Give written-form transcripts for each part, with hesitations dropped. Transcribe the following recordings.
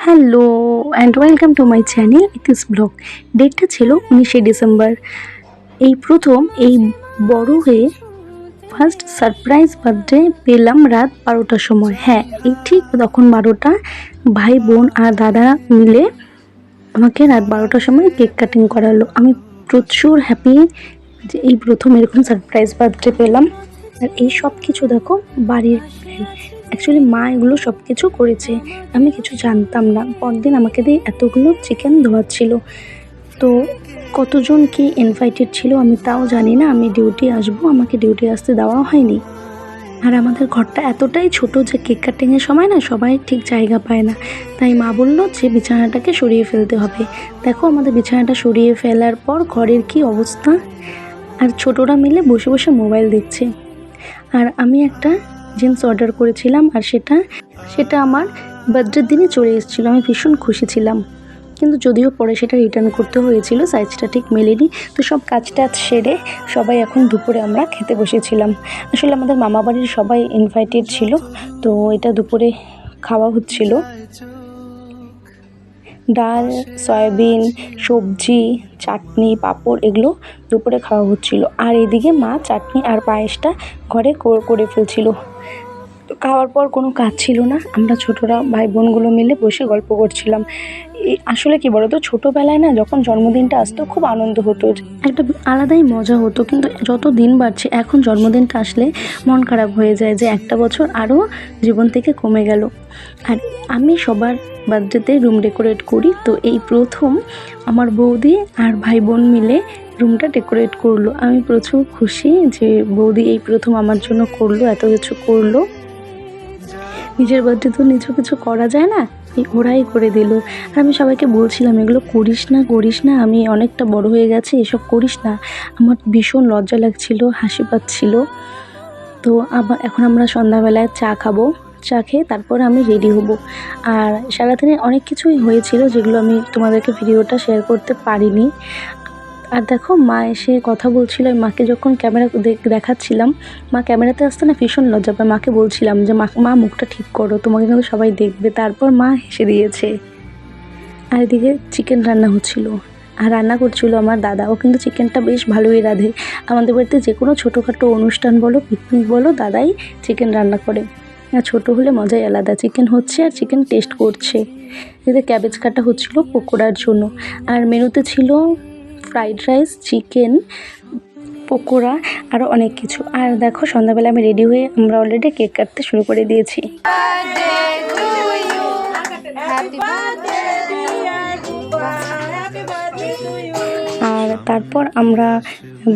Hello and welcome to my channel ইতিস blog. ডেটটা ছিল 19শে ডিসেম্বর। এই প্রথম এই বড় হয়ে ফার্স্ট সারপ্রাইজ বার্থডে পেলাম রাত 12টার সময়। হ্যাঁ, এই ঠিক তখন 12টা। ভাই বোন আর দাদা মিলে আমাকে রাত 12টার সময় কেক কাটিং করালো। আমি প্রচুর হ্যাপি যে এই প্রথম এরকম সারপ্রাইজ বার্থডে পেলাম। আর এই সব কিছু দেখো বাড়ির অ্যাকচুয়ালি মা এগুলো সব কিছু করেছে, আমি কিছু জানতাম না। পরদিন আমাকে দিয়ে এতগুলো চিকেন ধোয়াচ্ছিল। তো কতজন কি ইনভাইটেড ছিল আমি তাও জানি না। আমি ডিউটি আসবো, আমাকে ডিউটি আসতে দেওয়া হয়নি। আর আমাদের ঘরটা এতটাই ছোট যে কেক কাটিংয়ের সময় না সবাই ঠিক জায়গা পায় না। তাই মা বললো যে বিছানাটাকে সরিয়ে ফেলতে হবে। দেখো আমাদের বিছানাটা সরিয়ে ফেলার পর ঘরের কি অবস্থা। আর ছোটরা মিলে বসে বসে মোবাইল দেখছে। আর আমি একটা জিন্স অর্ডার করেছিলাম আর সেটা আমার বার্থডের দিনে চলে এসেছিলো। আমি ভীষণ খুশি ছিলাম, কিন্তু যদিও পরে সেটা রিটার্ন করতে হয়েছিল, সাইজটা ঠিক মেলেনি। তো সব কাজটা সেরে সবাই এখন দুপুরে আমরা খেতে বসেছিলাম। আসলে আমাদের মামা বাড়ির সবাই ইনভাইটেড ছিল, তো এটা দুপুরে খাওয়া হচ্ছিল। ডাল, সয়াবিন, সবজি, চাটনি, পাঁপড় এগুলো দুপুরে খাওয়া হচ্ছিল। আর এদিকে মা চাটনি আর পায়েসটা ঘরে করে ফেলছিল। তো খাওয়ার পর কোনো কাজ ছিল না, আমরা ছোটরা ভাই বোনগুলো মিলে বসে গল্প করছিলাম। আসলে কি বলতো, ছোটোবেলায় না যখন জন্মদিনটা আসতো খুব আনন্দ হতো, একটা আলাদাই মজা হতো। কিন্তু যত দিন বাড়ছে এখন জন্মদিনটা আসলে মন খারাপ হয়ে যায় যে একটা বছর আরও জীবন থেকে কমে গেল। আর আমি সবার বার্থডেতে রুম ডেকোরেট করি। তো এই প্রথম আমার বৌদি আর ভাই বোন মিলে রুমটা ডেকোরেট করলো। আমি প্রচুর খুশি যে বৌদি এই প্রথম আমার জন্য করলো, এত কিছু করলো। নিজের বার্থডে তো নিজেও কিছু করা যায় না, এই ওরাই করে দিল। আর আমি সবাইকে বলছিলাম এগুলো করিস না, আমি অনেকটা বড় হয়ে গেছি, এসব করিস না। আমার ভীষণ লজ্জা লাগছিল, হাসি পাচ্ছিল। তো আবার এখন আমরা সন্ধ্যাবেলায় চা খাবো। চা খেয়ে তারপরে আমি রেডি হব। আর সারাদিনে অনেক কিছুই হয়েছিল যেগুলো আমি তোমাদেরকে ভিডিওটা শেয়ার করতে পারিনি। আর দেখো মা এসে কথা বলছিল। মাকে যখন ক্যামেরা দেখাচ্ছিলাম, মা ক্যামেরাতে আসতে না ভীষণ লজ্জা পায়। মাকে বলছিলাম যে মা মুখটা ঠিক করো, তোমাকে কিন্তু সবাই দেখবে। তারপর মা হেসে দিয়েছে। আর এদিকে চিকেন রান্না হচ্ছিল, আর রান্না করছিল আমার দাদা। ও কিন্তু চিকেনটা বেশ ভালোই রাঁধে। আমাদের বাড়িতে যে কোনো ছোটোখাটো অনুষ্ঠান বলো, পিকনিক বলো, দাদাই চিকেন রান্না করে। আর ছোটো হলে মজাই আলাদা। চিকেন হচ্ছে আর চিকেন টেস্ট করছে। এতে ক্যাবেজ কাটা হচ্ছিল পকোড়ার জন্য। আর মেনুতে ছিল ফ্রাইড রাইস, চিকেন, পকোড়া, আরও অনেক কিছু। আর দেখো সন্ধ্যাবেলা আমি রেডি হয়ে আমরা অলরেডি কেক কাটতে শুরু করে দিয়েছি। আর তারপর আমরা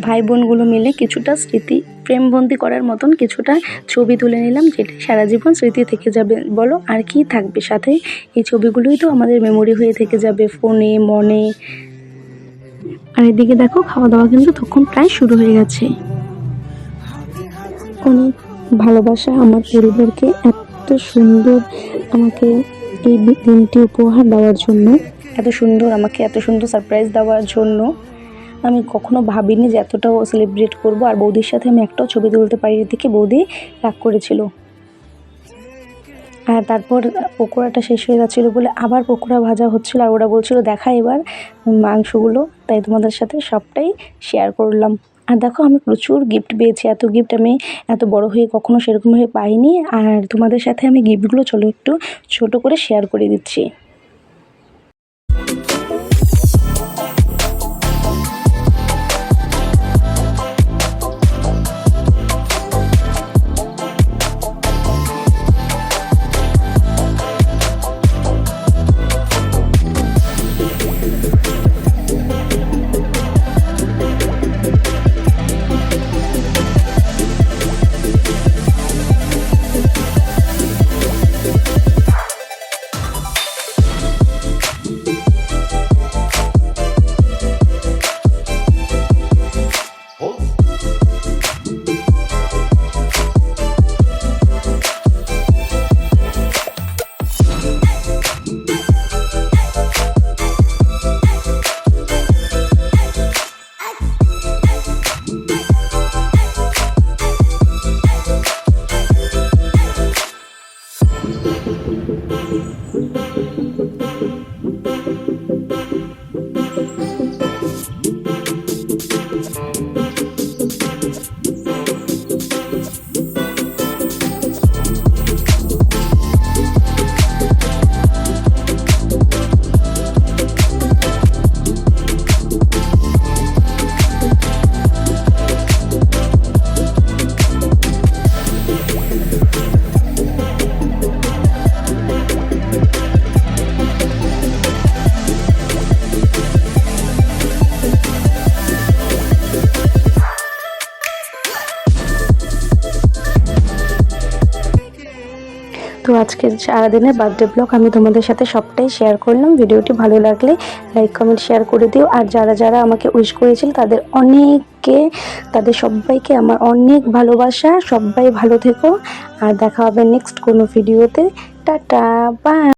ভাই বোনগুলো মিলে কিছুটা স্মৃতি ফ্রেমবন্দি করার মতন কিছুটা ছবি তুলে নিলাম, যেটা সারা জীবন স্মৃতি থেকে যাবে। বলো আর কি থাকবে সাথে, এই ছবিগুলোই তো আমাদের মেমোরি হয়ে থেকে যাবে ফোনে, মনে। আর এদিকে দেখো খাওয়া দাওয়া কিন্তু তখন প্রায় শুরু হয়ে গেছে। অনেক ভালোবাসা আমার পরিবারকে এত সুন্দর আমাকে এই দিনটি উপহার দেওয়ার জন্য, এত সুন্দর আমাকে এত সুন্দর সারপ্রাইজ দেওয়ার জন্য। আমি কখনো ভাবিনি যে এতটাও সেলিব্রেট করব। আর বৌদির সাথে আমি একটাও ছবি তুলতে পারি দেখে বৌদি রাগ করেছিল। আর তারপর পকোড়াটা শেষ হয়ে যাচ্ছিলো বলে আবার পকোড়া ভাজা হচ্ছিলো। আর ওরা বলছিল দেখা এবার মাংসগুলো, তাই তোমাদের সাথে সবটাই শেয়ার করলাম। আর দেখো আমি প্রচুর গিফট পেয়েছি। এত গিফট আমি এত বড় হয়ে কখনো সেরকমভাবে পাইনি। আর তোমাদের সাথে আমি গিফটগুলো চলো একটু ছোট করে শেয়ার করে দিচ্ছি। তো আজকে সারাদিনের বার্থডে ব্লগ আমি তোমাদের সাথে সবটাই শেয়ার করলাম। ভিডিওটি ভালো লাগলে লাইক কমেন্ট শেয়ার করে দিও। আর যারা যারা আমাকে উইশ করেছিল তাদের সবাইকে আমার অনেক ভালোবাসা। সবাই ভালো থেকো, আর দেখা হবে নেক্সট কোনো ভিডিওতে। Tata, by.